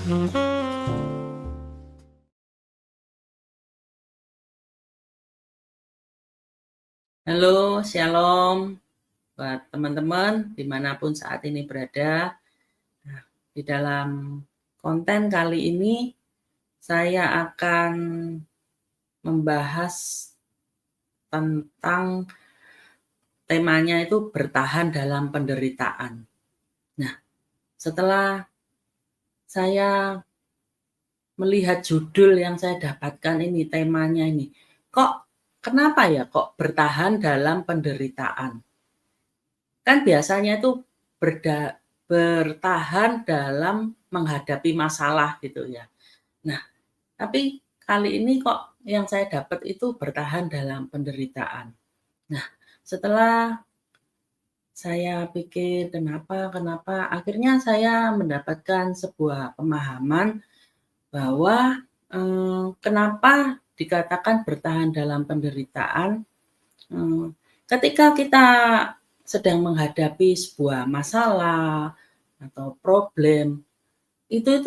Halo, shalom buat teman-teman dimanapun saat ini berada. Nah, di dalam konten kali ini saya akan membahas tentang temanya itu bertahan dalam penderitaan. Nah, setelah saya melihat judul yang saya dapatkan ini, temanya ini, kenapa ya kok bertahan dalam penderitaan? Kan biasanya itu bertahan dalam menghadapi masalah gitu ya. Nah, tapi kali ini kok yang saya dapat itu bertahan dalam penderitaan. Nah, setelah saya pikir kenapa, akhirnya saya mendapatkan sebuah pemahaman bahwa kenapa dikatakan bertahan dalam penderitaan. Ketika kita sedang menghadapi sebuah masalah atau problem, itu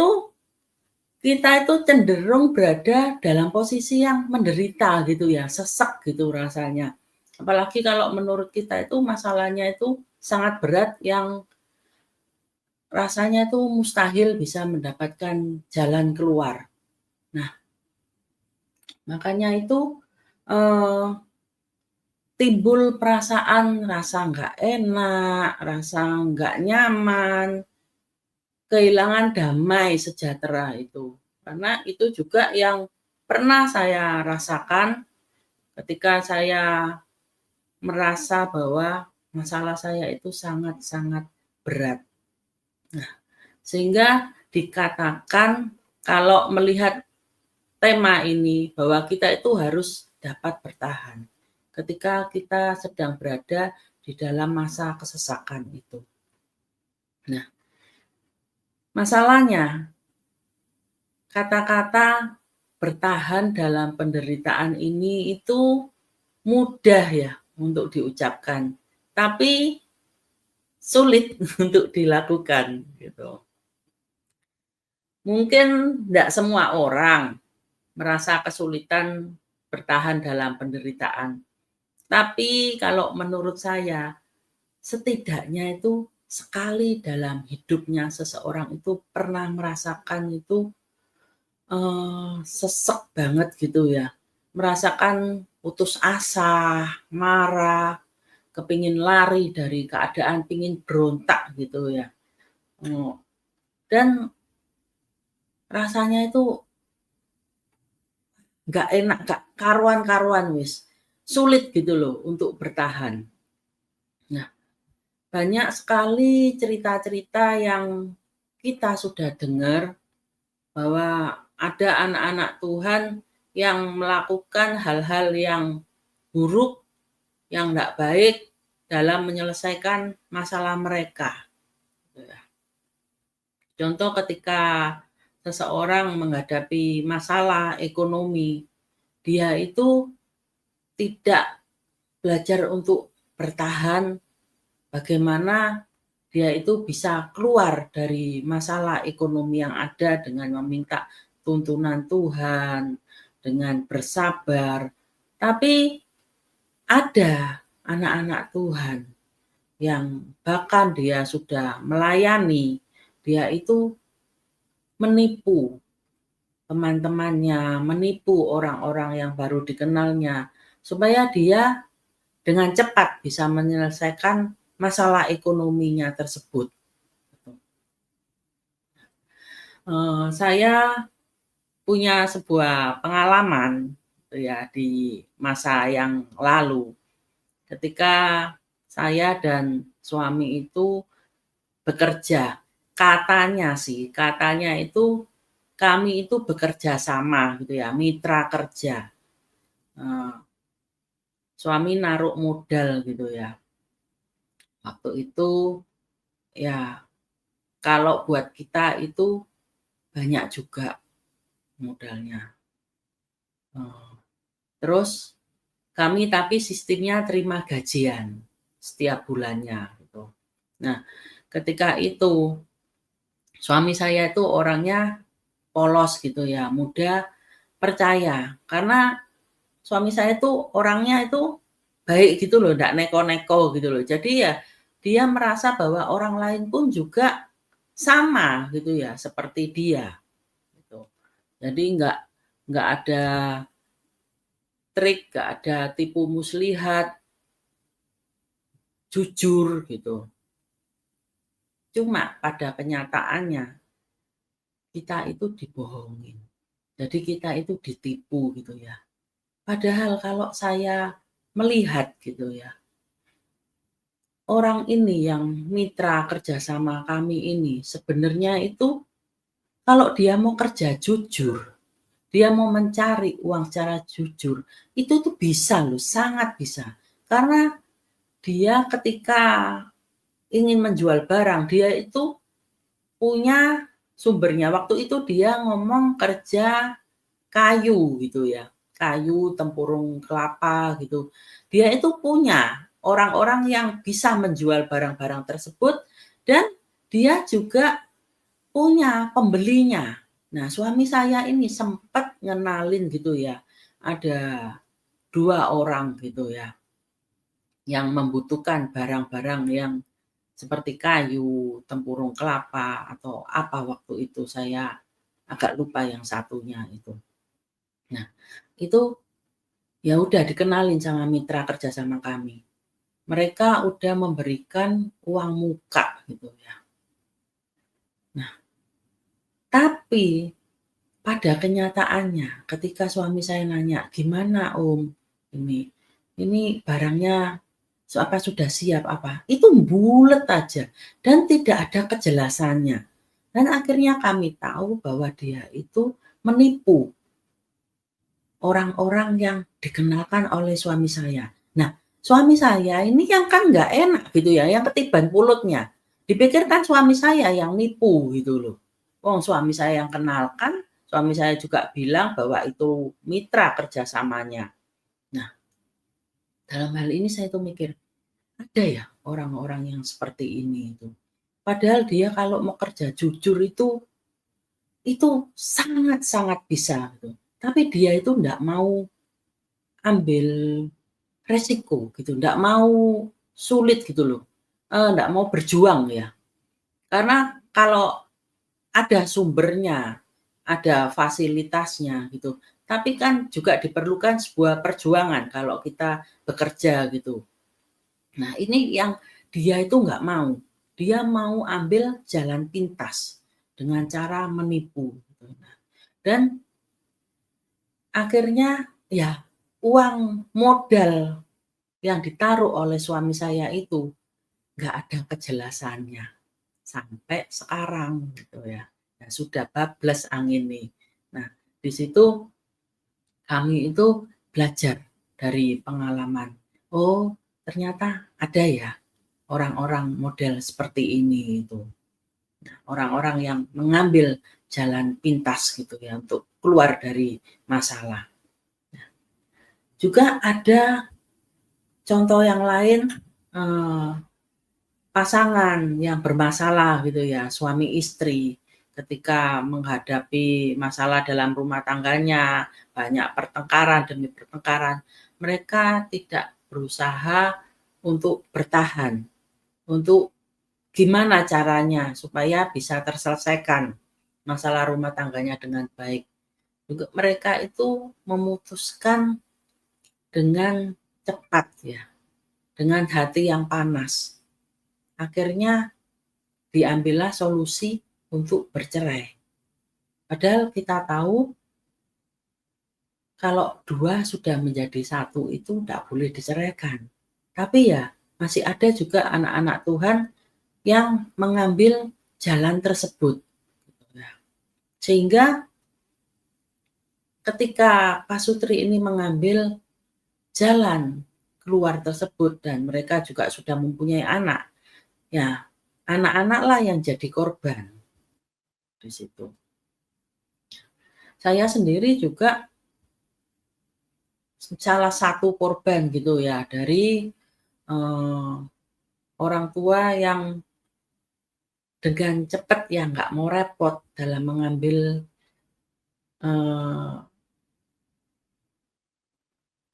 kita itu cenderung berada dalam posisi yang menderita gitu ya, sesek gitu rasanya. Apalagi kalau menurut kita itu masalahnya itu sangat berat yang rasanya itu mustahil bisa mendapatkan jalan keluar. Nah, makanya itu eh, timbul perasaan rasa nggak enak, rasa nggak nyaman, kehilangan damai sejahtera itu. Karena itu juga yang pernah saya rasakan ketika saya merasa bahwa masalah saya itu sangat-sangat berat. Nah, sehingga dikatakan kalau melihat tema ini bahwa kita itu harus dapat bertahan ketika kita sedang berada di dalam masa kesesakan itu. Nah, masalahnya kata-kata bertahan dalam penderitaan ini itu mudah ya untuk diucapkan, tapi sulit untuk dilakukan gitu. Mungkin tidak semua orang merasa kesulitan bertahan dalam penderitaan. Tapi kalau menurut saya, setidaknya itu sekali dalam hidupnya seseorang itu pernah merasakan itu sesek banget gitu ya. Merasakan putus asa, marah, kepingin lari dari keadaan, pingin berontak gitu ya. Dan rasanya itu nggak enak, nggak karuan-karuan wis. Sulit gitu loh untuk bertahan. Nah, banyak sekali cerita-cerita yang kita sudah dengar bahwa ada anak-anak Tuhan yang melakukan hal-hal yang buruk, yang tidak baik dalam menyelesaikan masalah mereka. Contoh ketika seseorang menghadapi masalah ekonomi, dia itu tidak belajar untuk bertahan, bagaimana dia itu bisa keluar dari masalah ekonomi yang ada dengan meminta tuntunan Tuhan, dengan bersabar. Tapi ada anak-anak Tuhan yang bahkan dia sudah melayani, dia itu menipu teman-temannya, menipu orang-orang yang baru dikenalnya, supaya dia dengan cepat bisa menyelesaikan masalah ekonominya tersebut. Saya punya sebuah pengalaman ya di masa yang lalu. Ketika saya dan suami itu bekerja, katanya itu kami itu bekerja sama gitu ya, mitra kerja. Suami naruh modal gitu ya. Waktu itu ya kalau buat kita itu banyak juga modalnya. Terus kami tapi sistemnya terima gajian setiap bulannya gitu. Nah, ketika itu suami saya itu orangnya polos gitu ya, mudah percaya. Karena suami saya tuh orangnya itu baik gitu loh, nggak neko-neko gitu loh. Jadi ya dia merasa bahwa orang lain pun juga sama gitu ya, seperti dia gitu. Jadi nggak ada trik, nggak ada tipu muslihat, jujur gitu. Cuma pada kenyataannya kita itu dibohongin. Jadi kita itu ditipu gitu ya. Padahal kalau saya melihat gitu ya, orang ini yang mitra kerjasama kami ini sebenarnya itu kalau dia mau kerja jujur, dia mau mencari uang secara jujur, itu tuh bisa loh, sangat bisa. Karena dia ketika ingin menjual barang, dia itu punya sumbernya. Waktu itu dia ngomong kerja kayu gitu ya, kayu, tempurung kelapa gitu. Dia itu punya orang-orang yang bisa menjual barang-barang tersebut dan dia juga punya pembelinya. Nah, suami saya ini sempat ngenalin gitu ya, ada 2 orang gitu ya, yang membutuhkan barang-barang yang seperti kayu, tempurung kelapa, atau apa waktu itu saya agak lupa yang satunya itu. Nah, itu ya udah dikenalin sama mitra kerja sama kami. Mereka udah memberikan uang muka gitu ya. Nah, tapi pada kenyataannya ketika suami saya nanya, "Gimana Om, ini ini barangnya apa sudah siap apa?" Itu bulet aja dan tidak ada kejelasannya. Dan akhirnya kami tahu bahwa dia itu menipu orang-orang yang dikenalkan oleh suami saya. Nah, suami saya ini yang kan nggak enak gitu ya, yang ketiban mulutnya. Dipikirkan suami saya yang nipu gitu loh. Wong suami saya yang kenalkan, suami saya juga bilang bahwa itu mitra kerjasamanya. Nah, dalam hal ini saya tuh mikir, ada ya orang-orang yang seperti ini itu. Padahal dia kalau mau kerja jujur itu sangat-sangat bisa gitu. Tapi dia itu nggak mau ambil resiko gitu, nggak mau sulit gitu loh, nggak mau berjuang ya. Karena kalau ada sumbernya, ada fasilitasnya gitu, tapi kan juga diperlukan sebuah perjuangan kalau kita bekerja gitu. Nah ini yang dia itu nggak mau, dia mau ambil jalan pintas dengan cara menipu gitu. Dan akhirnya ya uang modal yang ditaruh oleh suami saya itu nggak ada kejelasannya sampai sekarang gitu ya. Ya sudah bablas angin nih. Nah, di situ kami itu belajar dari pengalaman. Oh, ternyata ada ya orang-orang model seperti ini itu. Nah, orang-orang yang mengambil jalan pintas gitu ya untuk keluar dari masalah. Juga ada contoh yang lain, eee, pasangan yang bermasalah gitu ya, suami istri ketika menghadapi masalah dalam rumah tangganya, banyak pertengkaran demi pertengkaran, mereka tidak berusaha untuk bertahan, untuk gimana caranya supaya bisa terselesaikan masalah rumah tangganya dengan baik. Juga mereka itu memutuskan dengan cepat ya, dengan hati yang panas. Akhirnya diambillah solusi untuk bercerai. Padahal kita tahu kalau 2 sudah menjadi satu itu tidak boleh diceraikan. Tapi ya masih ada juga anak-anak Tuhan yang mengambil jalan tersebut. Sehingga ketika pasutri ini mengambil jalan keluar tersebut dan mereka juga sudah mempunyai anak, ya anak-anaklah yang jadi korban di situ. Saya sendiri juga salah satu korban gitu ya dari, eee, orang tua yang dengan cepat ya nggak mau repot dalam mengambil eee,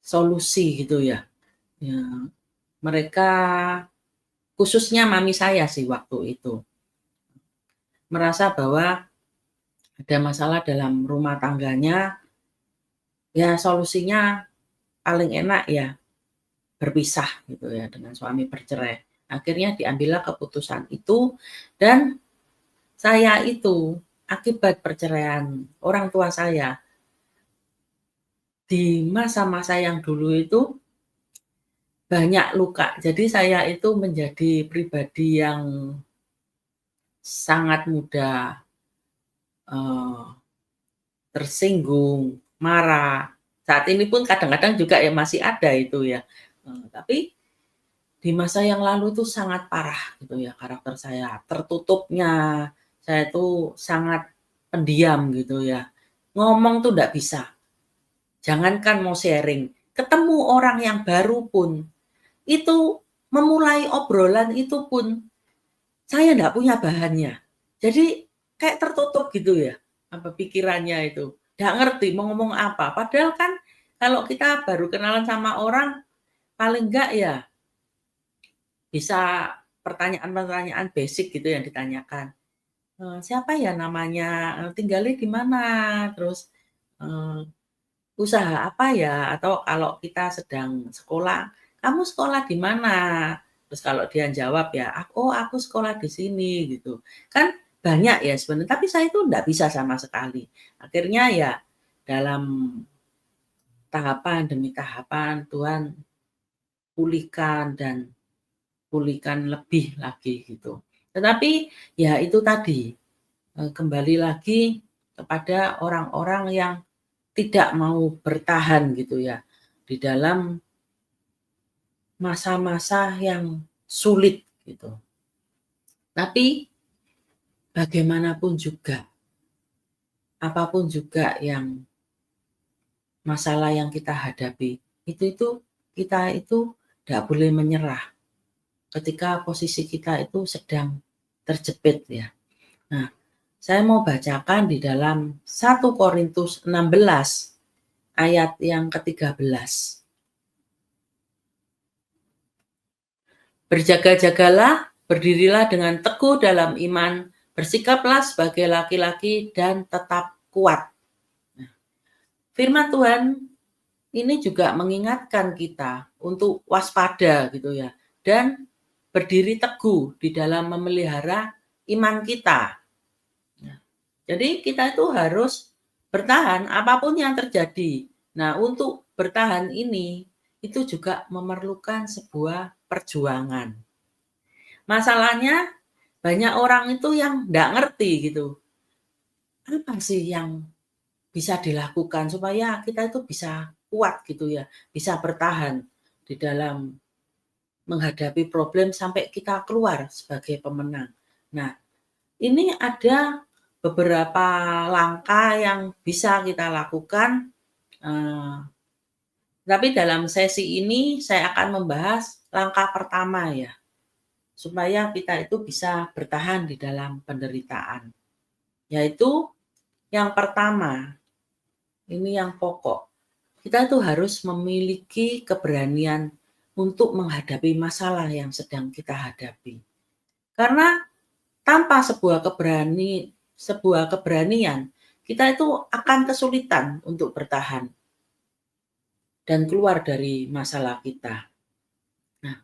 solusi gitu ya. Ya, mereka khususnya mami saya sih waktu itu, merasa bahwa ada masalah dalam rumah tangganya, ya solusinya paling enak ya berpisah gitu ya dengan suami, bercerai. Akhirnya diambillah keputusan itu dan saya itu akibat perceraian orang tua saya, di masa-masa yang dulu itu banyak luka. Jadi saya itu menjadi pribadi yang sangat mudah, eee, tersinggung, marah. Saat ini pun kadang-kadang juga ya masih ada itu ya, tapi di masa yang lalu tuh sangat parah gitu ya karakter saya, tertutupnya, saya tuh sangat pendiam gitu ya. Ngomong tuh ndak bisa, jangankan mau sharing, ketemu orang yang baru pun, itu memulai obrolan itu pun saya ndak punya bahannya. Jadi kayak tertutup gitu ya, apa pikirannya itu, ndak ngerti mau ngomong apa. Padahal kan kalau kita baru kenalan sama orang, paling enggak ya bisa pertanyaan-pertanyaan basic gitu yang ditanyakan, "Siapa ya namanya? Tinggalnya di mana? Terus, eee, usaha apa ya?" Atau kalau kita sedang sekolah, "Kamu sekolah di mana?" Terus kalau dia jawab ya, "Oh aku sekolah di sini," gitu. Kan banyak ya sebenarnya, tapi saya itu nggak bisa sama sekali. Akhirnya ya dalam tahapan demi tahapan Tuhan pulihkan dan pulihkan lebih lagi gitu. Tetapi ya itu tadi, kembali lagi kepada orang-orang yang tidak mau bertahan gitu ya, di dalam masa-masa yang sulit gitu. Tapi bagaimanapun juga, apapun juga yang masalah yang kita hadapi, itu kita itu nggak boleh menyerah ketika posisi kita itu sedang terjepit ya. Nah, saya mau bacakan di dalam 1 Korintus 16 ayat yang ke-13. Berjaga-jagalah, berdirilah dengan teguh dalam iman, bersikaplah sebagai laki-laki dan tetap kuat. Nah, firman Tuhan ini juga mengingatkan kita untuk waspada gitu ya, dan berdiri teguh di dalam memelihara iman kita. Nah, jadi kita itu harus bertahan apapun yang terjadi. Nah, untuk bertahan ini, itu juga memerlukan sebuah perjuangan. Masalahnya banyak orang itu yang nggak ngerti gitu, apa sih yang bisa dilakukan supaya kita itu bisa kuat gitu ya, bisa bertahan di dalam menghadapi problem sampai kita keluar sebagai pemenang. Nah, ini ada beberapa langkah yang bisa kita lakukan, eee, tapi dalam sesi ini saya akan membahas langkah pertama ya, supaya kita itu bisa bertahan di dalam penderitaan. Yaitu yang pertama, ini yang pokok, kita itu harus memiliki keberanian untuk menghadapi masalah yang sedang kita hadapi. Karena tanpa sebuah keberanian, kita itu akan kesulitan untuk bertahan dan keluar dari masalah kita. Nah,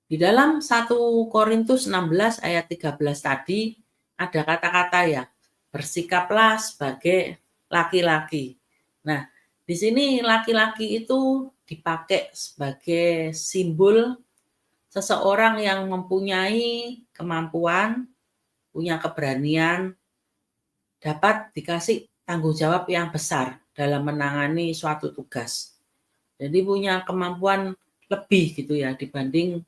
di dalam 1 Korintus 16 ayat 13 tadi ada kata-kata ya, bersikaplah sebagai laki-laki. Nah, di sini laki-laki itu dipakai sebagai simbol seseorang yang mempunyai kemampuan, punya keberanian, dapat dikasih tanggung jawab yang besar dalam menangani suatu tugas. Jadi punya kemampuan lebih gitu ya dibanding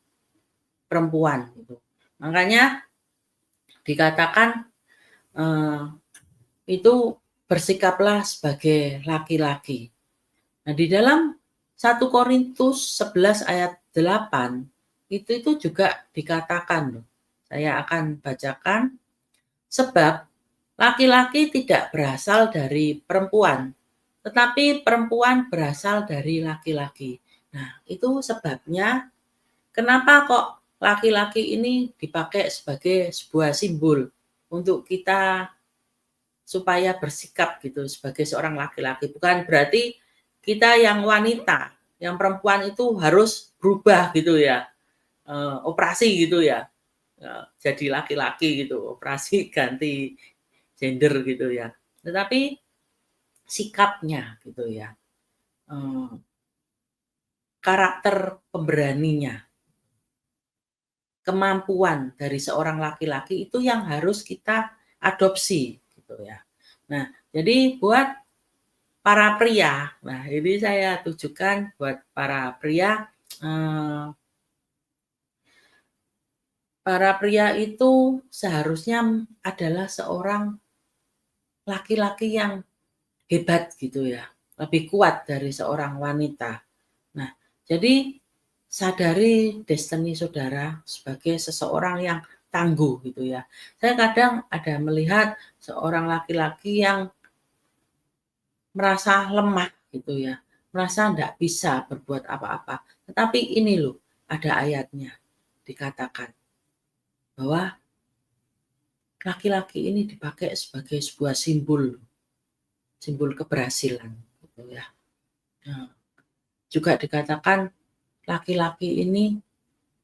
perempuan gitu. Makanya dikatakan, eee, itu bersikaplah sebagai laki-laki. Nah, di dalam 1 Korintus 11 ayat 8 itu juga dikatakan loh. Saya akan bacakan, sebab Laki-laki tidak berasal dari perempuan, tetapi perempuan berasal dari laki-laki. Nah, itu sebabnya kenapa kok laki-laki ini dipakai sebagai sebuah simbol untuk kita supaya bersikap gitu sebagai seorang laki-laki. Bukan berarti kita yang wanita, yang perempuan itu harus berubah gitu ya, operasi gitu ya, jadi laki-laki gitu, operasi ganti gender gitu ya. Tetapi sikapnya gitu ya, eee, karakter pemberaninya, kemampuan dari seorang laki-laki itu yang harus kita adopsi gitu ya. Nah, jadi buat para pria, nah ini saya tujukan buat para pria, eee, para pria itu seharusnya adalah seorang laki-laki yang hebat gitu ya, lebih kuat dari seorang wanita. Nah, jadi sadari destiny saudara sebagai seseorang yang tangguh gitu ya. Saya kadang ada melihat seorang laki-laki yang merasa lemah gitu ya, merasa ndak bisa berbuat apa-apa. Tetapi ini loh, ada ayatnya dikatakan bahwa laki-laki ini dipakai sebagai sebuah simbol, simbol keberhasilan gitu ya. Nah, juga dikatakan laki-laki ini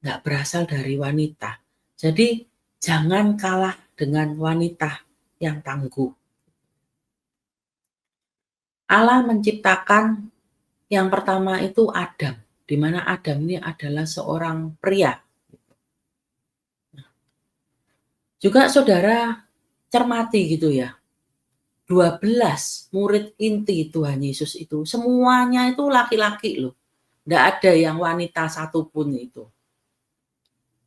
nggak berasal dari wanita. Jadi jangan kalah dengan wanita yang tangguh. Allah menciptakan yang pertama itu Adam, di mana Adam ini adalah seorang pria. Juga saudara cermati gitu ya, 12 murid inti Tuhan Yesus itu semuanya itu laki-laki loh. Nggak ada yang wanita satupun itu.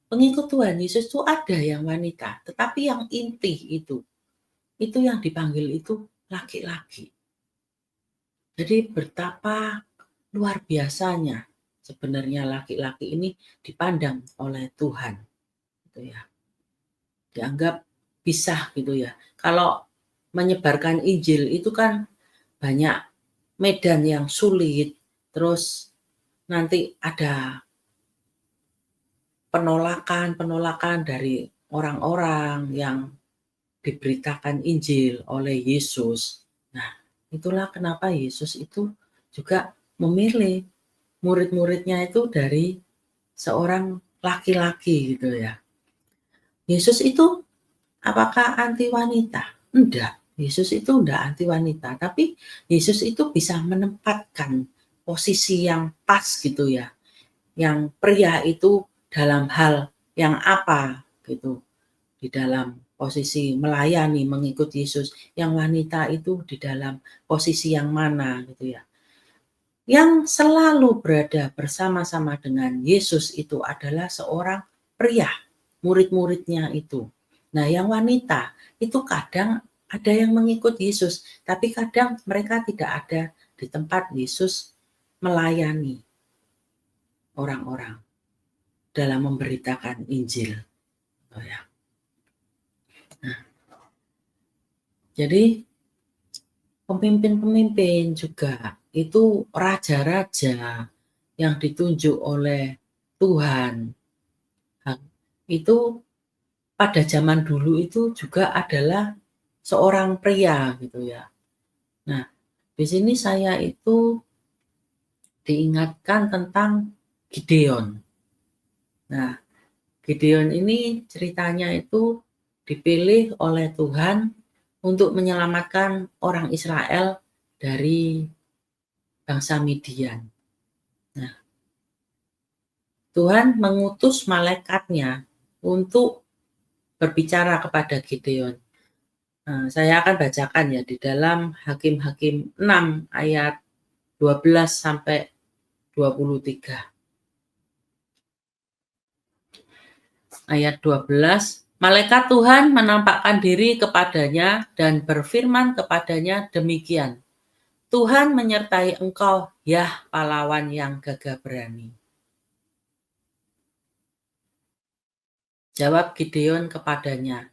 Pengikut Tuhan Yesus itu ada yang wanita, tetapi yang inti itu yang dipanggil itu laki-laki. Jadi betapa luar biasanya sebenarnya laki-laki ini dipandang oleh Tuhan, gitu ya. Dianggap bisa gitu ya. Kalau menyebarkan Injil itu kan banyak medan yang sulit, terus nanti ada penolakan-penolakan dari orang-orang yang diberitakan Injil oleh Yesus. Nah, itulah kenapa Yesus itu juga memilih murid-muridnya itu dari seorang laki-laki gitu ya. Yesus itu apakah anti wanita? Enggak, Yesus itu enggak anti wanita, tapi Yesus itu bisa menempatkan posisi yang pas gitu ya, yang pria itu dalam hal yang apa gitu, di dalam posisi melayani, mengikut Yesus, yang wanita itu di dalam posisi yang mana gitu ya. Yang selalu berada bersama-sama dengan Yesus itu adalah seorang pria, murid-muridnya itu. Nah, yang wanita itu kadang ada yang mengikut Yesus, tapi kadang mereka tidak ada di tempat Yesus melayani orang-orang dalam memberitakan Injil. Oh ya. Nah, jadi pemimpin-pemimpin juga itu raja-raja yang ditunjuk oleh Tuhan. Itu pada zaman dulu itu juga adalah seorang pria gitu ya. Nah, di sini saya itu diingatkan tentang Gideon. Nah, Gideon ini ceritanya itu dipilih oleh Tuhan untuk menyelamatkan orang Israel dari bangsa Midian. Nah, Tuhan mengutus malaikatnya untuk berbicara kepada Gideon. Nah, saya akan bacakan ya di dalam Hakim-Hakim 6 ayat 12 sampai 23. Ayat 12, malaikat Tuhan menampakkan diri kepadanya dan berfirman kepadanya demikian. Tuhan menyertai engkau, ya pahlawan yang gagah berani. Jawab Gideon kepadanya,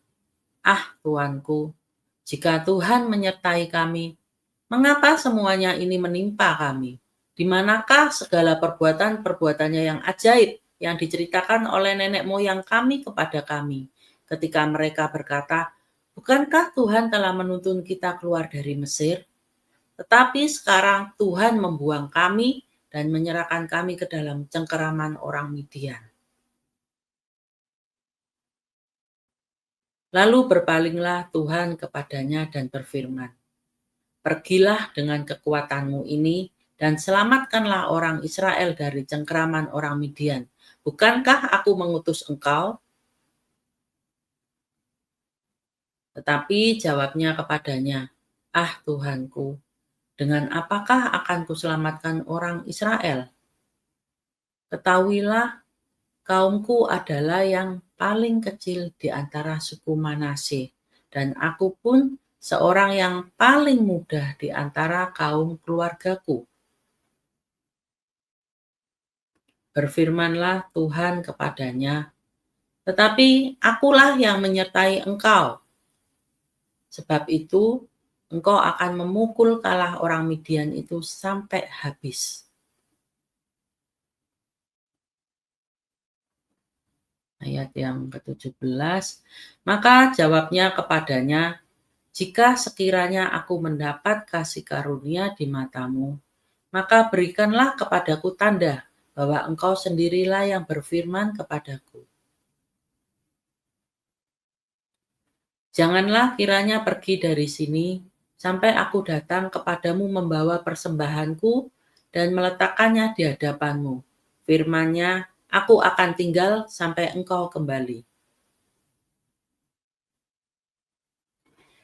ah Tuanku, Jika Tuhan menyertai kami, mengapa semuanya ini menimpa kami? Di manakah segala perbuatan-perbuatannya yang ajaib yang diceritakan oleh nenek moyang kami kepada kami? Ketika mereka berkata, bukankah Tuhan telah menuntun kita keluar dari Mesir? Tetapi sekarang Tuhan membuang kami dan menyerahkan kami ke dalam cengkeraman orang Midian. Lalu berpalinglah Tuhan kepadanya dan berfirman, pergilah dengan kekuatanmu ini dan selamatkanlah orang Israel dari cengkeraman orang Midian. Bukankah aku mengutus engkau? Tetapi jawabnya kepadanya, ah Tuhanku, dengan apakah akan kuselamatkan orang Israel? Ketahuilah, kaumku adalah yang paling kecil di antara suku Manasye, dan aku pun seorang yang paling muda di antara kaum keluargaku. Berfirmanlah Tuhan kepadanya, tetapi akulah yang menyertai engkau. Sebab itu, engkau akan memukul kalah orang Midian itu sampai habis. Ayat yang ke-17, maka jawabnya kepadanya, jika sekiranya aku mendapat kasih karunia di matamu, maka berikanlah kepadaku tanda bahwa engkau sendirilah yang berfirman kepadaku. Janganlah kiranya pergi dari sini sampai aku datang kepadamu membawa persembahanku dan meletakkannya di hadapanmu. Firman-Nya, aku akan tinggal sampai engkau kembali.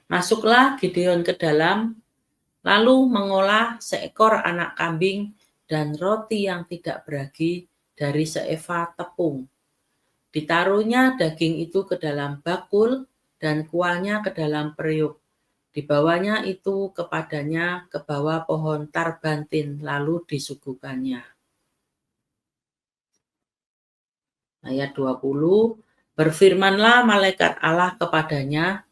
Masuklah Gideon ke dalam, lalu mengolah seekor anak kambing dan roti yang tidak beragi dari seeva tepung. Ditaruhnya daging itu ke dalam bakul dan kuahnya ke dalam periuk. Dibawanya itu kepadanya ke bawah pohon tarbantin, lalu disuguhkannya. Ayat 20, berfirmanlah malaikat Allah kepadanya,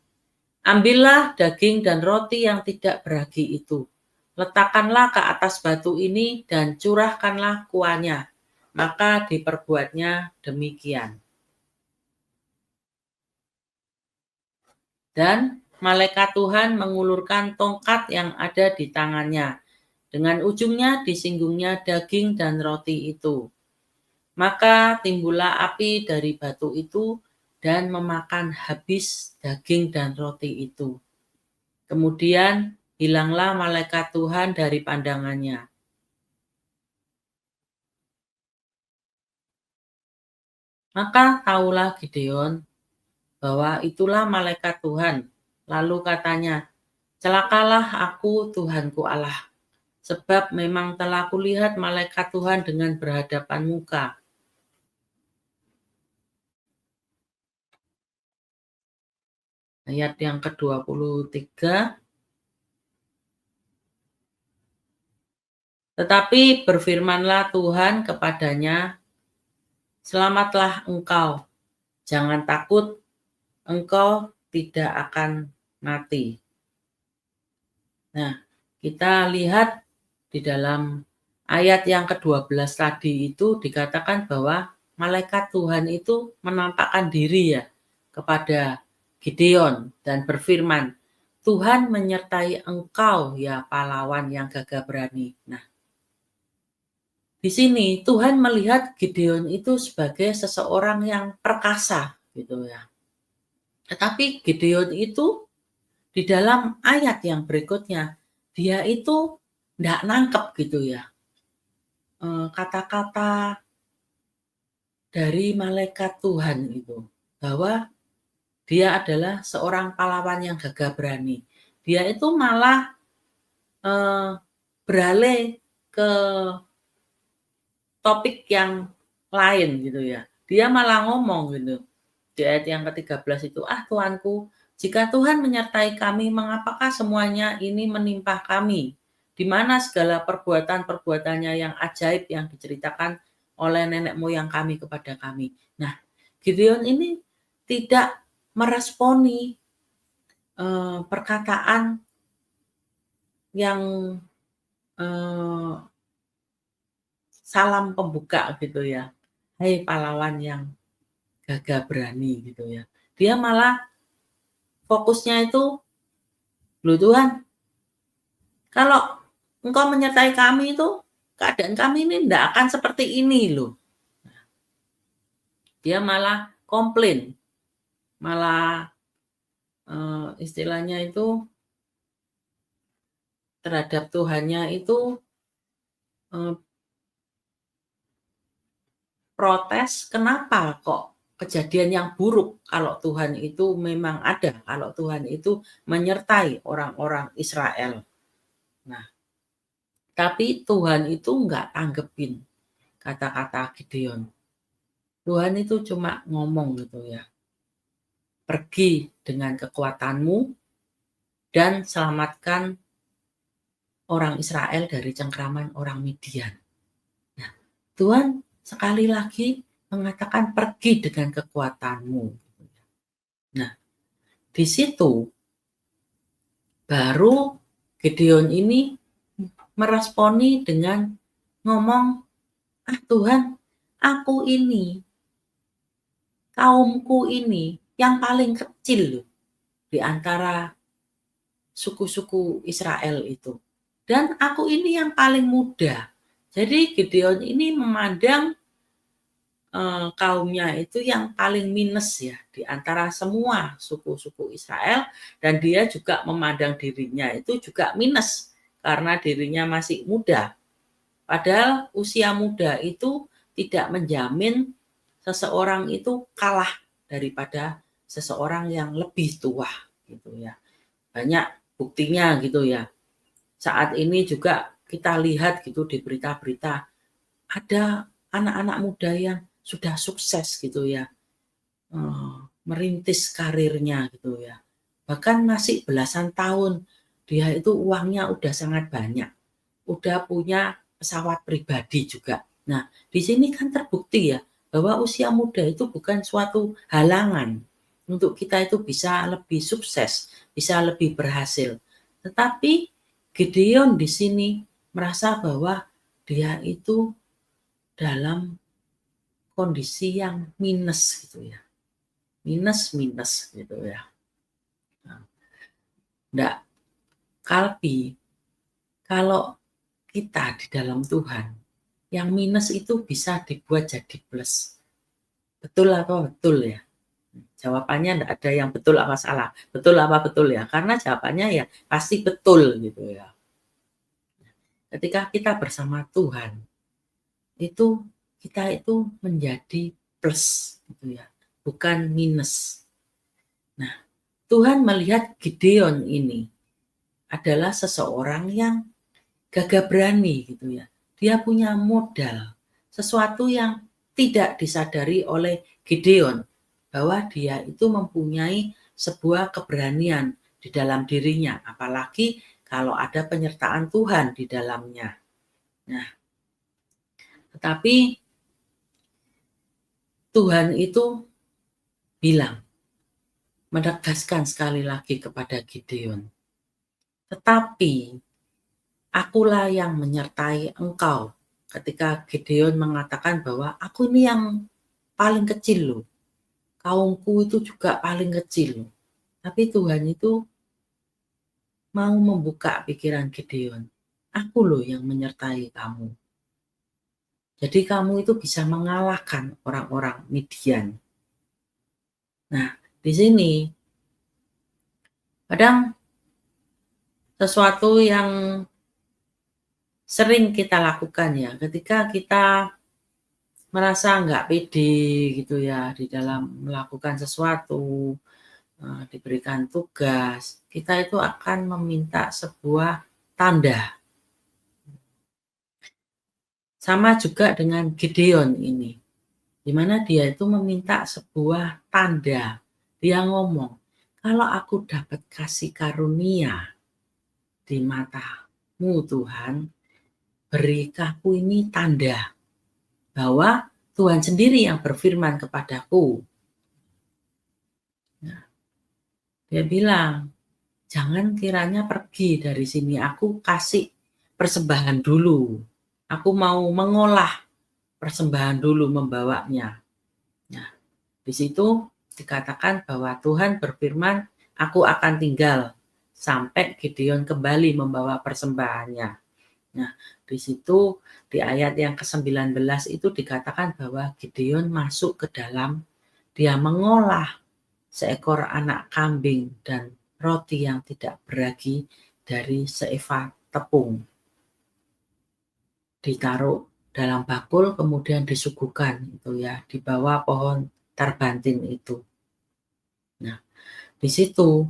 ambillah daging dan roti yang tidak beragi itu, letakkanlah ke atas batu ini dan curahkanlah kuahnya. Maka diperbuatnya demikian. Dan malaikat Tuhan mengulurkan tongkat yang ada di tangannya. Dengan ujungnya disinggungnya daging dan roti itu. Maka timbullah api dari batu itu dan memakan habis daging dan roti itu. Kemudian hilanglah malaikat Tuhan dari pandangannya. Maka tahulah Gideon bahwa itulah malaikat Tuhan. Lalu katanya, celakalah aku Tuhanku Allah, sebab memang telah kulihat malaikat Tuhan dengan berhadapan muka. Ayat yang ke-23, tetapi berfirmanlah Tuhan kepadanya, selamatlah engkau, jangan takut, engkau tidak akan mati. Nah, kita lihat di dalam ayat yang ke-12 tadi itu dikatakan bahwa malaikat Tuhan itu menampakkan diri ya kepada Gideon dan berfirman, Tuhan menyertai engkau ya pahlawan yang gagah berani. Nah, di sini Tuhan melihat Gideon itu sebagai seseorang yang perkasa gitu ya. Tetapi Gideon itu di dalam ayat yang berikutnya, dia itu nggak nangkep gitu ya, kata-kata dari malaikat Tuhan itu, bahwa dia adalah seorang pahlawan yang gagah berani. Dia itu malah beralih ke topik yang lain gitu ya. Dia malah ngomong gitu, di ayat yang ke-13 itu, ah Tuanku, jika Tuhan menyertai kami, mengapakah semuanya ini menimpa kami? Di mana segala perbuatan-perbuatannya yang ajaib yang diceritakan oleh nenek moyang kami kepada kami. Nah, Gideon ini tidak meresponi perkataan yang, eee, salam pembuka gitu ya, "Hai pahlawan yang gagah berani," gitu ya. Dia malah fokusnya itu, "Loh Tuhan, kalau Engkau menyertai kami itu, keadaan kami ini ndak akan seperti ini loh." Dia malah komplain, malah, istilahnya itu terhadap Tuhannya itu, eee, protes, "Kenapa kok kejadian yang buruk kalau Tuhan itu memang ada, kalau Tuhan itu menyertai orang-orang Israel." Nah, tapi Tuhan itu nggak tanggepin kata-kata Gideon. Tuhan itu cuma ngomong gitu ya, "Pergi dengan kekuatanmu dan selamatkan orang Israel dari cengkraman orang Midian." Nah, Tuhan sekali lagi mengatakan, "Pergi dengan kekuatanmu." Nah, di situ baru Gideon ini meresponi dengan ngomong, "Ah Tuhan, aku ini, kaumku ini yang paling kecil loh di antara suku-suku Israel itu. Dan aku ini yang paling muda." Jadi Gideon ini memandang, kaumnya itu yang paling minus ya di antara semua suku-suku Israel, dan dia juga memandang dirinya itu juga minus karena dirinya masih muda. Padahal usia muda itu tidak menjamin seseorang itu kalah daripada seseorang yang lebih tua gitu ya. Banyak buktinya gitu ya. Saat ini juga kita lihat gitu di berita-berita, ada anak-anak muda yang sudah sukses gitu ya, merintis karirnya gitu ya. Bahkan masih belasan tahun, dia itu uangnya udah sangat banyak, udah punya pesawat pribadi juga. Nah, di sini kan terbukti ya, bahwa usia muda itu bukan suatu halangan untuk kita itu bisa lebih sukses, bisa lebih berhasil. Tetapi Gideon di sini merasa bahwa dia itu dalam kondisi yang minus gitu ya, minus-minus gitu ya. Nah, nggak, tapi kalau kita di dalam Tuhan, yang minus itu bisa dibuat jadi plus. Betul apa betul ya? Jawabannya nggak ada yang betul apa salah, betul apa betul ya, karena jawabannya ya pasti betul gitu ya. Ketika kita bersama Tuhan, itu kita itu menjadi plus gitu ya, bukan minus. Nah, Tuhan melihat Gideon ini adalah seseorang yang gagah berani gitu ya. Dia punya modal, sesuatu yang tidak disadari oleh Gideon, bahwa dia itu mempunyai sebuah keberanian di dalam dirinya, apalagi kalau ada penyertaan Tuhan di dalamnya. Nah, tetapi Tuhan itu bilang, menegaskan sekali lagi kepada Gideon, "Tetapi akulah yang menyertai engkau." Ketika Gideon mengatakan bahwa, "Aku ini yang paling kecil loh, kaumku itu juga paling kecil." Tapi Tuhan itu mau membuka pikiran Gideon, "Aku loh yang menyertai kamu. Jadi kamu itu bisa mengalahkan orang-orang Midian." Nah, di sini kadang sesuatu yang sering kita lakukan ya, ketika kita merasa nggak pede gitu ya di dalam melakukan sesuatu, diberikan tugas, kita itu akan meminta sebuah tanda. Sama juga dengan Gideon ini, di mana dia itu meminta sebuah tanda. Dia ngomong, "Kalau aku dapat kasih karunia di matamu Tuhan, beri aku ini tanda bahwa Tuhan sendiri yang berfirman kepadaku." Nah, dia bilang, jangan kiranya pergi dari sini, aku kasih persembahan dulu. Aku mau mengolah persembahan dulu membawanya. Nah, di situ dikatakan bahwa Tuhan berfirman, "Aku akan tinggal sampai Gideon kembali membawa persembahannya." Nah, di situ di ayat yang ke-19 itu dikatakan bahwa Gideon masuk ke dalam, dia mengolah seekor anak kambing dan roti yang tidak beragi dari seeva tepung. Ditaruh dalam bakul kemudian disuguhkan itu ya, di bawah pohon tarbantin itu. Nah, di situ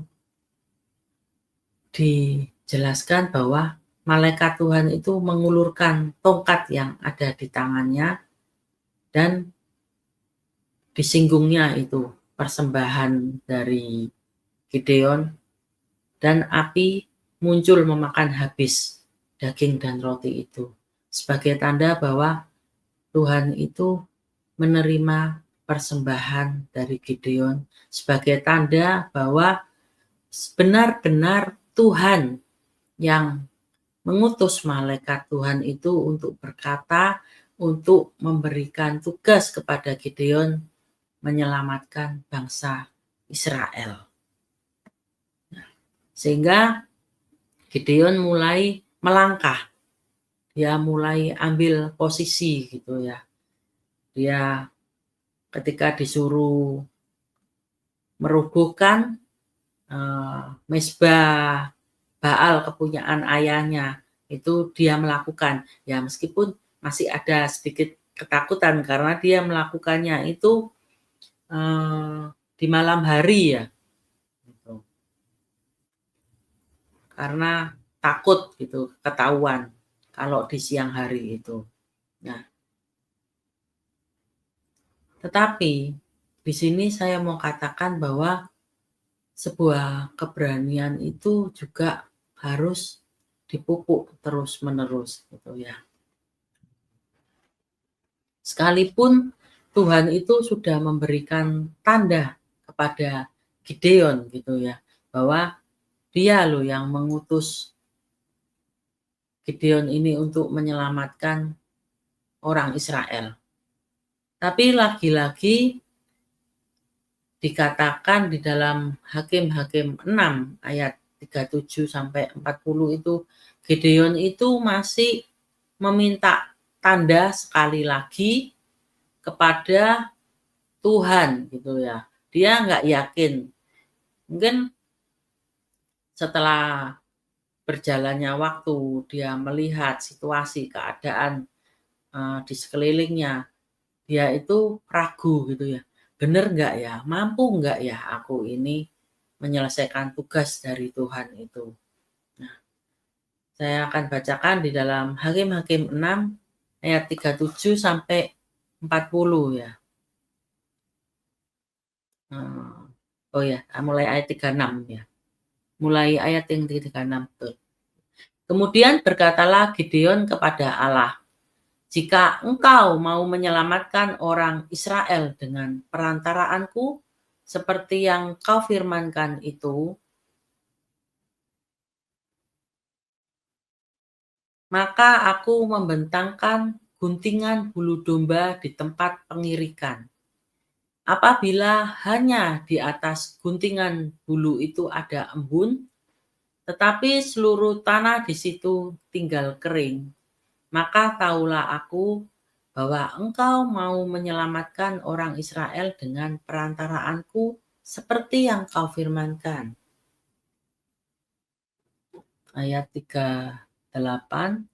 dijelaskan bahwa malaikat Tuhan itu mengulurkan tongkat yang ada di tangannya dan disinggungnya itu persembahan dari Gideon dan api muncul memakan habis daging dan roti itu sebagai tanda bahwa Tuhan itu menerima persembahan dari Gideon sebagai tanda bahwa benar-benar Tuhan yang mengutus malaikat Tuhan itu untuk berkata, untuk memberikan tugas kepada Gideon menyelamatkan bangsa Israel. Sehingga Gideon mulai melangkah, dia mulai ambil posisi gitu ya. Dia ketika disuruh merubuhkan mezbah Baal kepunyaan ayahnya, itu dia melakukan. Ya meskipun masih ada sedikit ketakutan karena dia melakukannya itu di malam hari ya. Gitu. Karena takut gitu ketahuan kalau di siang hari itu. Nah, tetapi di sini saya mau katakan bahwa sebuah keberanian itu juga harus dipupuk terus-menerus gitu ya. Sekalipun Tuhan itu sudah memberikan tanda kepada Gideon gitu ya, bahwa dia loh yang mengutus Gideon ini untuk menyelamatkan orang Israel. Tapi lagi-lagi dikatakan di dalam Hakim-Hakim 6 ayat 37 sampai 40 itu Gideon itu masih meminta tanda sekali lagi kepada Tuhan gitu ya. Dia nggak yakin. Mungkin setelah berjalannya waktu dia melihat situasi keadaan di sekelilingnya, dia itu ragu gitu ya. Bener nggak ya? Mampu nggak ya aku ini menyelesaikan tugas dari Tuhan itu? Nah, saya akan bacakan di dalam Hakim-Hakim 6 ayat 37 sampai 40 ya. Oh ya, mulai ayat 36 ya. Mulai ayat yang 36 betul. Kemudian berkatalah Gideon kepada Allah, "Jika engkau mau menyelamatkan orang Israel dengan perantaraanku, seperti yang kau firmankan itu, maka aku membentangkan guntingan bulu domba di tempat pengirikan. Apabila hanya di atas guntingan bulu itu ada embun, tetapi seluruh tanah di situ tinggal kering, maka taulah aku bahwa engkau mau menyelamatkan orang Israel dengan perantaraanku seperti yang kau firmankan." Ayat 38,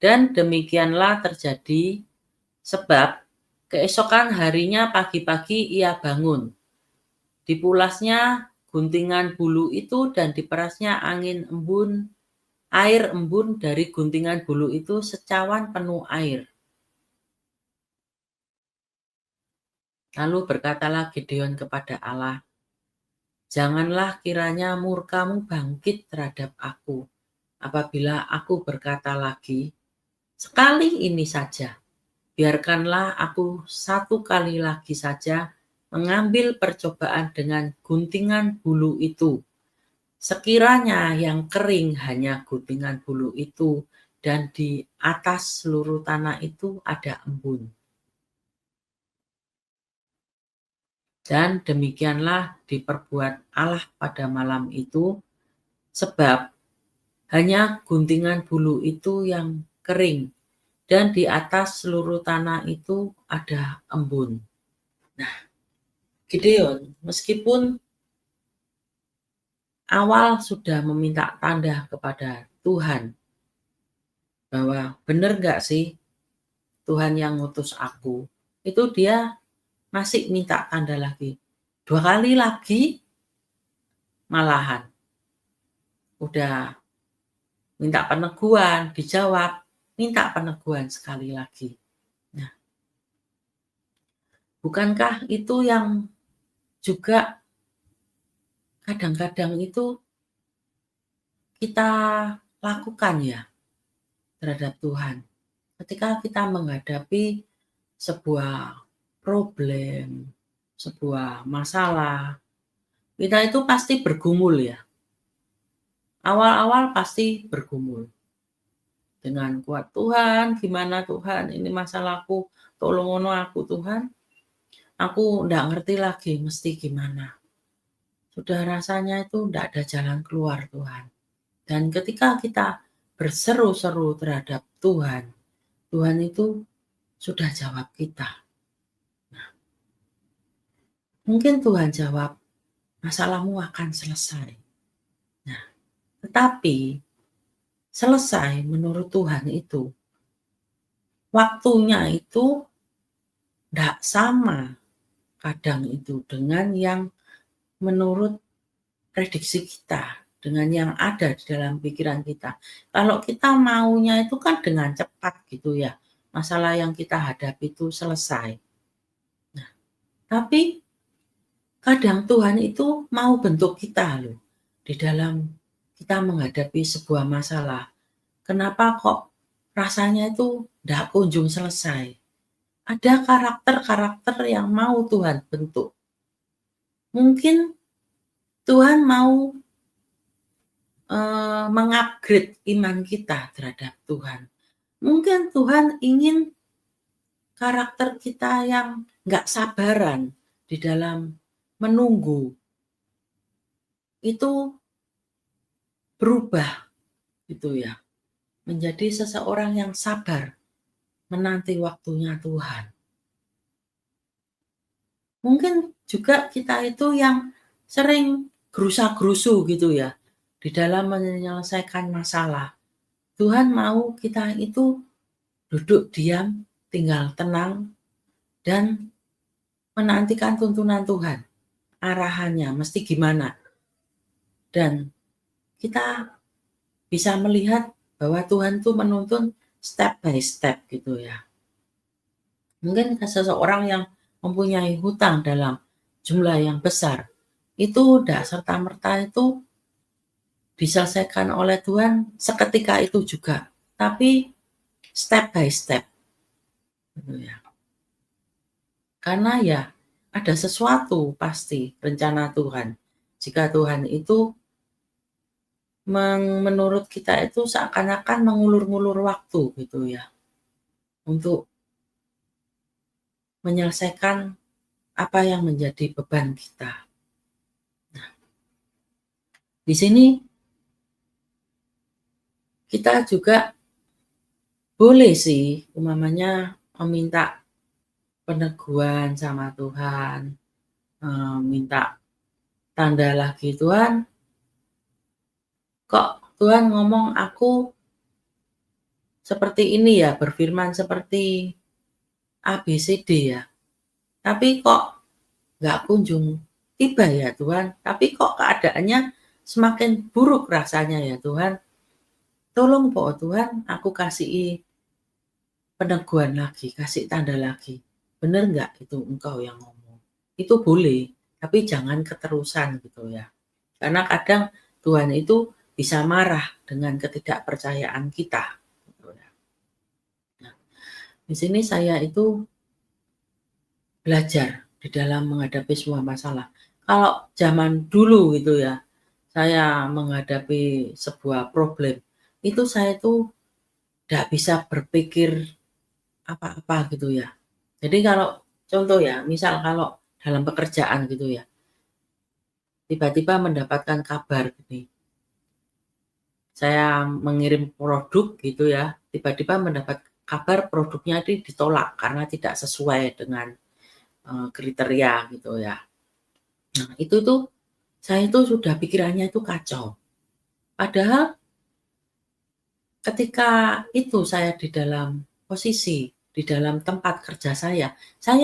dan demikianlah terjadi sebab keesokan harinya pagi-pagi ia bangun. Dipulasnya guntingan bulu itu dan diperasnya air embun dari guntingan bulu itu secawan penuh air. Lalu berkatalah Gideon kepada Allah, "Janganlah kiranya murka-Mu bangkit terhadap aku, apabila aku berkata lagi, sekali ini saja, biarkanlah aku satu kali lagi saja mengambil percobaan dengan guntingan bulu itu. Sekiranya yang kering hanya guntingan bulu itu dan di atas seluruh tanah itu ada embun. Dan demikianlah diperbuat Allah pada malam itu, sebab hanya guntingan bulu itu yang kering, dan di atas seluruh tanah itu ada embun. Nah, Gideon meskipun awal sudah meminta tanda kepada Tuhan, bahwa benar nggak sih Tuhan yang ngutus aku, itu dia masih minta tanda lagi. 2 kali lagi malahan. Udah minta peneguhan, dijawab, minta peneguhan sekali lagi. Nah, bukankah itu yang juga kadang-kadang itu kita lakukan ya terhadap Tuhan? Ketika kita menghadapi sebuah problem, sebuah masalah, kita itu pasti bergumul ya. Awal-awal pasti bergumul. Dengan kuat, "Tuhan, gimana Tuhan? Ini masalahku, tolongono aku Tuhan. Aku ndak ngerti lagi mesti gimana. Sudah rasanya itu ndak ada jalan keluar Tuhan." Dan ketika kita berseru-seru terhadap Tuhan, Tuhan itu sudah jawab kita. Mungkin Tuhan jawab, "Masalahmu akan selesai." Nah, tetapi selesai menurut Tuhan itu, waktunya itu ndak sama kadang itu dengan yang menurut prediksi kita, dengan yang ada di dalam pikiran kita. Kalau kita maunya itu kan dengan cepat gitu ya, masalah yang kita hadapi itu selesai. Nah, tapi kadang Tuhan itu mau bentuk kita loh, di dalam kita menghadapi sebuah masalah. Kenapa kok rasanya itu ndak kunjung selesai? Ada karakter-karakter yang mau Tuhan bentuk. Mungkin Tuhan mau meng-upgrade iman kita terhadap Tuhan. Mungkin Tuhan ingin karakter kita yang nggak sabaran di dalam menunggu itu berubah gitu ya, menjadi seseorang yang sabar menanti waktunya Tuhan. Mungkin juga kita itu yang sering gerusa-gerusu gitu ya, di dalam menyelesaikan masalah. Tuhan mau kita itu duduk diam, tinggal tenang, dan menantikan tuntunan Tuhan. Arahannya mesti gimana. Dan kita bisa melihat bahwa Tuhan tuh menuntun step by step gitu ya. Mungkin seseorang yang mempunyai hutang dalam jumlah yang besar, itu tidak serta-merta itu diselesaikan oleh Tuhan seketika itu juga. Tapi step by step. Gitu ya. Karena ya ada sesuatu pasti rencana Tuhan. Jika Tuhan itu menurut kita itu seakan-akan mengulur-ngulur waktu gitu ya. Untuk menyelesaikan apa yang menjadi beban kita. Nah, di sini kita juga boleh sih umpamanya meminta peneguhan sama Tuhan, minta tanda lagi, "Tuhan, kok Tuhan ngomong aku seperti ini ya, berfirman seperti ABCD ya, tapi kok nggak kunjung tiba ya Tuhan, tapi kok keadaannya semakin buruk rasanya ya Tuhan. Tolong po Tuhan aku kasih peneguhan lagi, kasih tanda lagi. Bener nggak itu engkau yang ngomong?" Itu boleh, tapi jangan keterusan gitu ya. Karena kadang Tuhan itu bisa marah dengan ketidakpercayaan kita. Gitu ya. Nah, di sini saya itu belajar di dalam menghadapi sebuah masalah. Kalau zaman dulu gitu ya, saya menghadapi sebuah problem, itu saya tuh nggak bisa berpikir apa-apa gitu ya. Jadi kalau contoh ya, misal kalau dalam pekerjaan gitu ya, tiba-tiba mendapatkan kabar gini, saya mengirim produk gitu ya, tiba-tiba mendapat kabar produknya ditolak karena tidak sesuai dengan, kriteria gitu ya. Nah itu tuh, saya itu sudah pikirannya itu kacau. Padahal ketika itu saya di dalam posisi, di dalam tempat kerja saya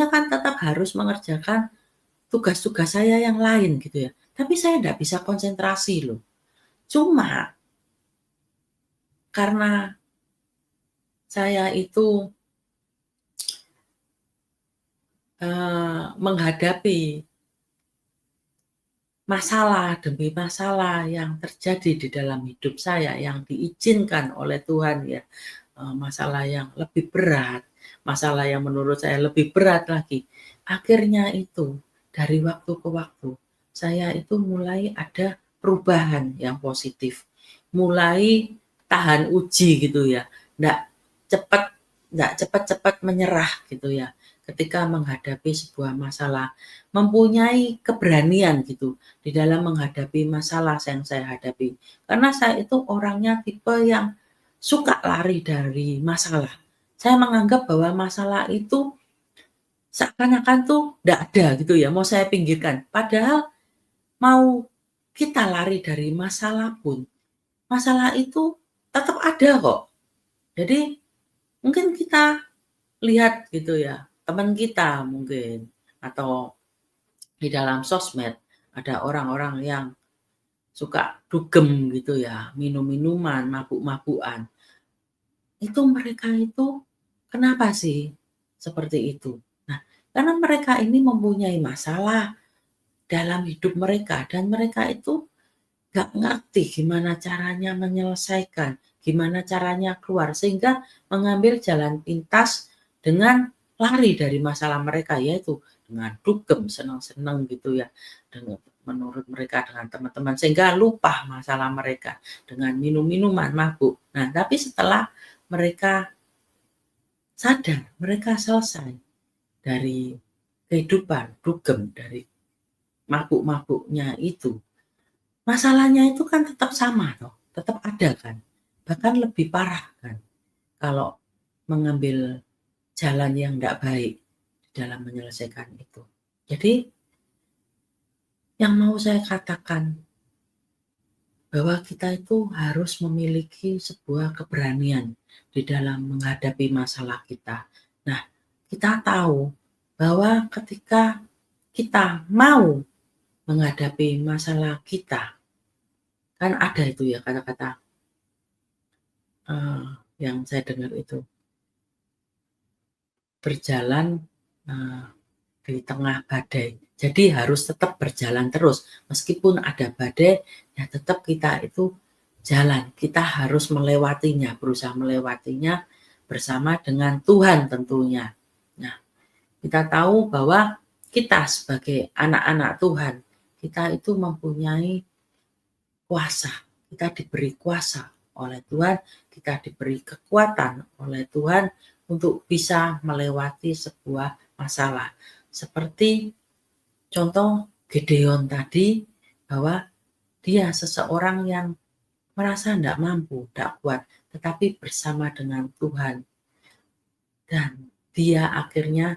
kan tetap harus mengerjakan tugas-tugas saya yang lain gitu ya, tapi saya nggak bisa konsentrasi loh. Cuma karena saya itu, menghadapi masalah demi masalah yang terjadi di dalam hidup saya yang diizinkan oleh Tuhan ya, masalah yang lebih berat, masalah yang menurut saya lebih berat lagi. Akhirnya itu dari waktu ke waktu, saya itu mulai ada perubahan yang positif, mulai tahan uji gitu ya, nggak cepat nggak cepat-cepat menyerah gitu ya, ketika menghadapi sebuah masalah, mempunyai keberanian gitu di dalam menghadapi masalah yang saya hadapi. Karena saya itu orangnya tipe yang suka lari dari masalah. Saya menganggap bahwa masalah itu seakan-akan tuh nggak ada gitu ya, mau saya pinggirkan. Padahal mau kita lari dari masalah pun, masalah itu tetap ada kok. Jadi mungkin kita lihat gitu ya, teman kita mungkin, atau di dalam sosmed ada orang-orang yang suka dugem gitu ya, minum-minuman, mabuk-mabukan. Itu mereka itu kenapa sih seperti itu? Nah, karena mereka ini mempunyai masalah dalam hidup mereka dan mereka itu nggak ngerti gimana caranya menyelesaikan, gimana caranya keluar, sehingga mengambil jalan pintas dengan lari dari masalah mereka, yaitu dengan dugem, senang-senang gitu ya, dengan menurut mereka dengan teman-teman, sehingga lupa masalah mereka dengan minum-minuman, mabuk. Nah, tapi setelah mereka sadar, mereka selesai dari kehidupan dugem, dari mabuk-mabuknya itu, masalahnya itu kan tetap sama toh, tetap ada kan, bahkan lebih parah kan kalau mengambil jalan yang tidak baik dalam menyelesaikan itu. Jadi yang mau saya katakan bahwa kita itu harus memiliki sebuah keberanian di dalam menghadapi masalah kita. Nah, kita tahu bahwa ketika kita mau menghadapi masalah kita, kan ada itu ya kata-kata, yang saya dengar itu, berjalan, eee, di tengah badai. Jadi harus tetap berjalan terus, meskipun ada badai, ya tetap kita itu jalan, kita harus melewatinya, berusaha melewatinya bersama dengan Tuhan tentunya. Nah, kita tahu bahwa kita sebagai anak-anak Tuhan, kita itu mempunyai kuasa, kita diberi kuasa oleh Tuhan, kita diberi kekuatan oleh Tuhan untuk bisa melewati sebuah masalah. Seperti contoh Gideon tadi, bahwa dia seseorang yang merasa tidak mampu, tidak kuat, tetapi bersama dengan Tuhan. Dan dia akhirnya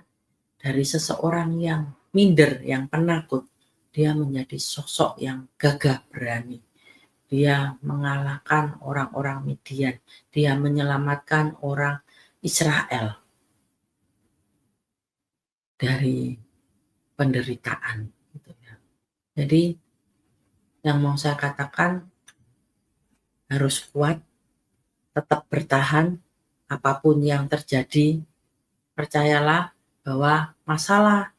dari seseorang yang minder, yang penakut, dia menjadi sosok yang gagah berani. Dia mengalahkan orang-orang Midian, dia menyelamatkan orang Israel dari penderitaan gitu ya. Jadi yang mau saya katakan harus kuat, tetap bertahan apapun yang terjadi. Percayalah bahwa masalah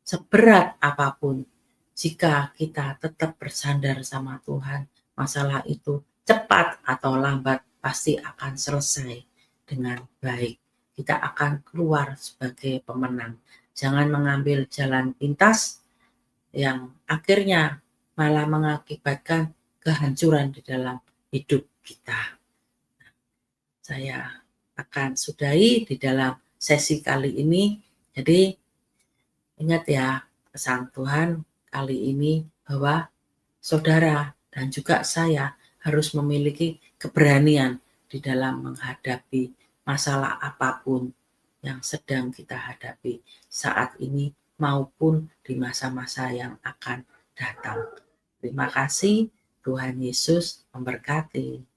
seberat apapun, jika kita tetap bersandar sama Tuhan, masalah itu cepat atau lambat pasti akan selesai dengan baik. Kita akan keluar sebagai pemenang. Jangan mengambil jalan pintas yang akhirnya malah mengakibatkan kehancuran di dalam hidup kita. Saya akan sudahi di dalam sesi kali ini. Jadi ingat ya, pesan Tuhan kali ini bahwa saudara dan juga saya harus memiliki keberanian di dalam menghadapi masalah apapun yang sedang kita hadapi saat ini maupun di masa-masa yang akan datang. Terima kasih, Tuhan Yesus memberkati.